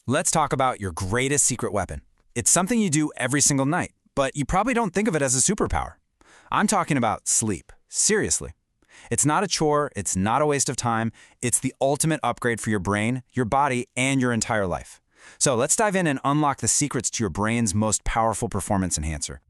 Let's talk about your greatest secret weapon. It's something you do every single night, but you probably don't think of it as a superpower. I'm talking about sleep. Seriously. It's not a chore, it's not a waste of time, it's the ultimate upgrade for your brain, your body, and your entire life. So let's dive in and unlock the secrets to your brain's most powerful performance enhancer.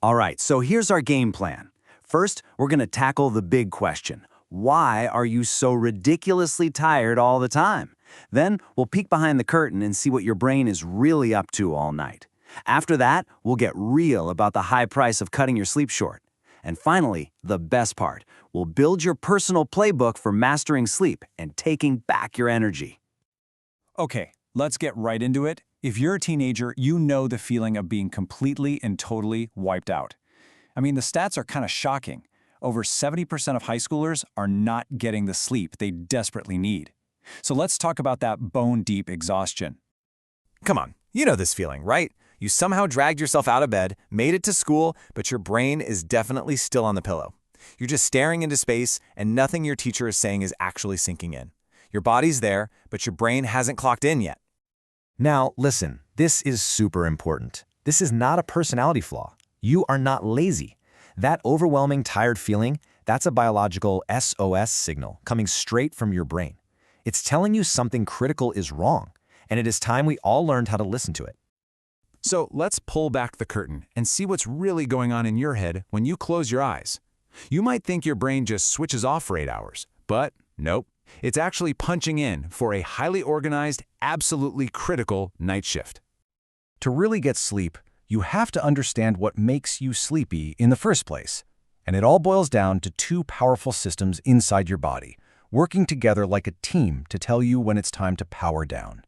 All right, so here's our game plan. First, we're going to tackle the big question. Why are you so ridiculously tired all the time? Then we'll peek behind the curtain and see what your brain is really up to all night. After that, we'll get real about the high price of cutting your sleep short. And finally, the best part, we'll build your personal playbook for mastering sleep and taking back your energy. Okay, let's get right into it. If you're a teenager, you know the feeling of being completely and totally wiped out. I mean, the stats are kind of shocking. Over 70% of high schoolers are not getting the sleep they desperately need. So let's talk about that bone-deep exhaustion. Come on, you know this feeling, right? You somehow dragged yourself out of bed, made it to school, but your brain is definitely still on the pillow. You're just staring into space, and nothing your teacher is saying is actually sinking in. Your body's there, but your brain hasn't clocked in yet. Now, listen, this is super important. This is not a personality flaw. You are not lazy. That overwhelming tired feeling, that's a biological SOS signal coming straight from your brain. It's telling you something critical is wrong, and it is time we all learned how to listen to it. So let's pull back the curtain and see what's really going on in your head when you close your eyes. You might think your brain just switches off for 8 hours, but nope. It's actually punching in for a highly organized, absolutely critical night shift. To really get sleep, you have to understand what makes you sleepy in the first place. And it all boils down to two powerful systems inside your body, working together like a team to tell you when it's time to power down.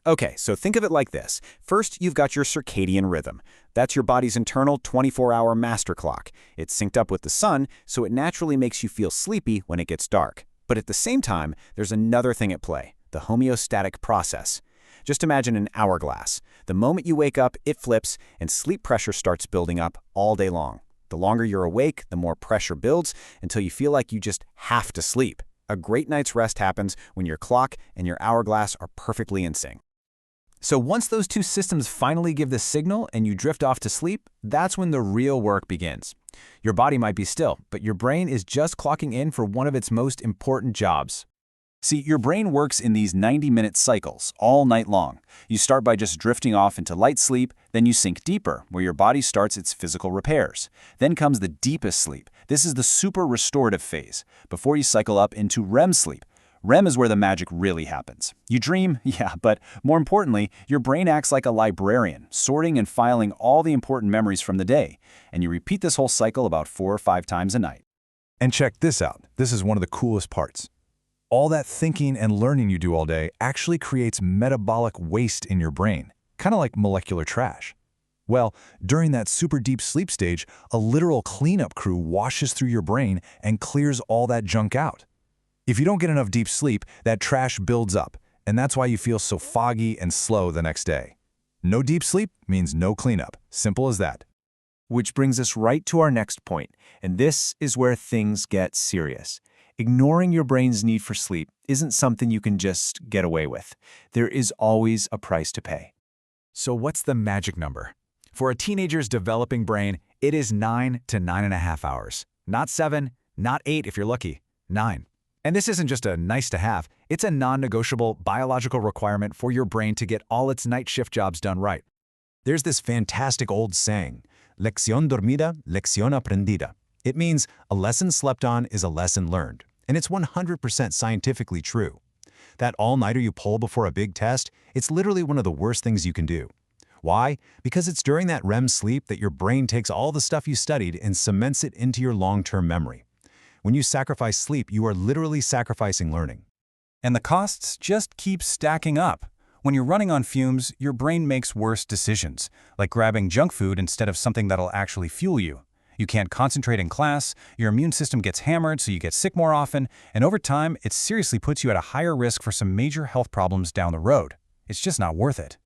Okay, so think of it like this. First, you've got your circadian rhythm. That's your body's internal 24-hour master clock. It's synced up with the sun, so it naturally makes you feel sleepy when it gets dark. But at the same time, there's another thing at play, the homeostatic process. Just imagine an hourglass. The moment you wake up, it flips, and sleep pressure starts building up all day long. The longer you're awake, the more pressure builds until you feel like you just have to sleep. A great night's rest happens when your clock and your hourglass are perfectly in sync. So once those two systems finally give the signal and you drift off to sleep, that's when the real work begins. Your body might be still, but your brain is just clocking in for one of its most important jobs. See, your brain works in these 90-minute cycles all night long. You start by just drifting off into light sleep, then you sink deeper, where your body starts its physical repairs. Then comes the deepest sleep. This is the super restorative phase, before you cycle up into REM sleep. REM is where the magic really happens. You dream, yeah, but more importantly, your brain acts like a librarian, sorting and filing all the important memories from the day, and you repeat this whole cycle about 4 or 5 times a night. And check this out. This is one of the coolest parts. All that thinking and learning you do all day actually creates metabolic waste in your brain, kind of like molecular trash. Well, during that super deep sleep stage, a literal cleanup crew washes through your brain and clears all that junk out. If you don't get enough deep sleep, that trash builds up, and that's why you feel so foggy and slow the next day. No deep sleep means no cleanup. Simple as that. Which brings us right to our next point, and this is where things get serious. Ignoring your brain's need for sleep isn't something you can just get away with. There is always a price to pay. So what's the magic number? For a teenager's developing brain, it is 9 to 9.5 hours. Not 7, not 8 if you're lucky, 9. And this isn't just a nice to have, it's a non-negotiable biological requirement for your brain to get all its night shift jobs done right. There's this fantastic old saying, lección dormida, lección aprendida. It means a lesson slept on is a lesson learned, and it's 100% scientifically true. That all-nighter you pull before a big test, it's literally one of the worst things you can do. Why? Because it's during that REM sleep that your brain takes all the stuff you studied and cements it into your long-term memory. When you sacrifice sleep, you are literally sacrificing learning. And the costs just keep stacking up. When you're running on fumes, your brain makes worse decisions, like grabbing junk food instead of something that'll actually fuel you. You can't concentrate in class, your immune system gets hammered so you get sick more often, and over time, it seriously puts you at a higher risk for some major health problems down the road. It's just not worth it.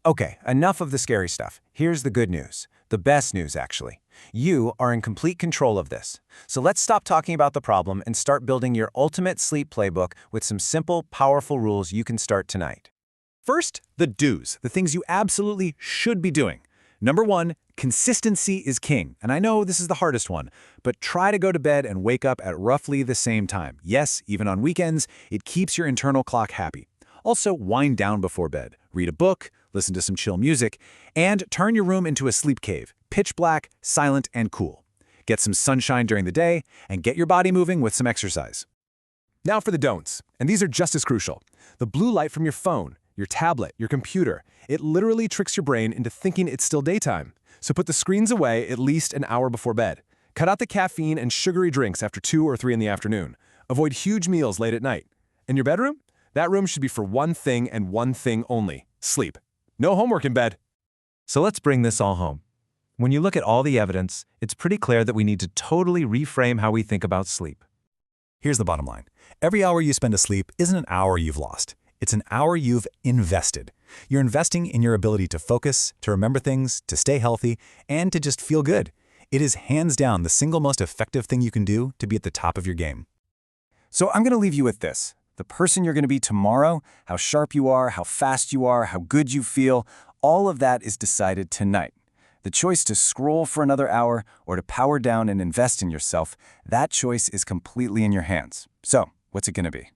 Okay, enough of the scary stuff. Here's the good news. The best news, actually. You are in complete control of this. So let's stop talking about the problem and start building your ultimate sleep playbook with some simple, powerful rules you can start tonight. First, the do's, the things you absolutely should be doing. Number 1, consistency is king. And I know this is the hardest one, but try to go to bed and wake up at roughly the same time. Yes, even on weekends, it keeps your internal clock happy. Also, wind down before bed. Read a book, listen to some chill music, and turn your room into a sleep cave, pitch black, silent, and cool. Get some sunshine during the day, and get your body moving with some exercise. Now for the don'ts, and these are just as crucial. The blue light from your phone, your tablet, your computer, it literally tricks your brain into thinking it's still daytime. So put the screens away at least an hour before bed. Cut out the caffeine and sugary drinks after 2 or 3 in the afternoon. Avoid huge meals late at night. In your bedroom? That room should be for one thing and one thing only: sleep. No homework in bed. So let's bring this all home. When you look at all the evidence, it's pretty clear that we need to totally reframe how we think about sleep. Here's the bottom line. Every hour you spend asleep isn't an hour you've lost. It's an hour you've invested. You're investing in your ability to focus, to remember things, to stay healthy, and to just feel good. It is hands down the single most effective thing you can do to be at the top of your game. So I'm going to leave you with this. The person you're going to be tomorrow, how sharp you are, how fast you are, how good you feel, all of that is decided tonight. The choice to scroll for another hour or to power down and invest in yourself, that choice is completely in your hands. So, what's it going to be?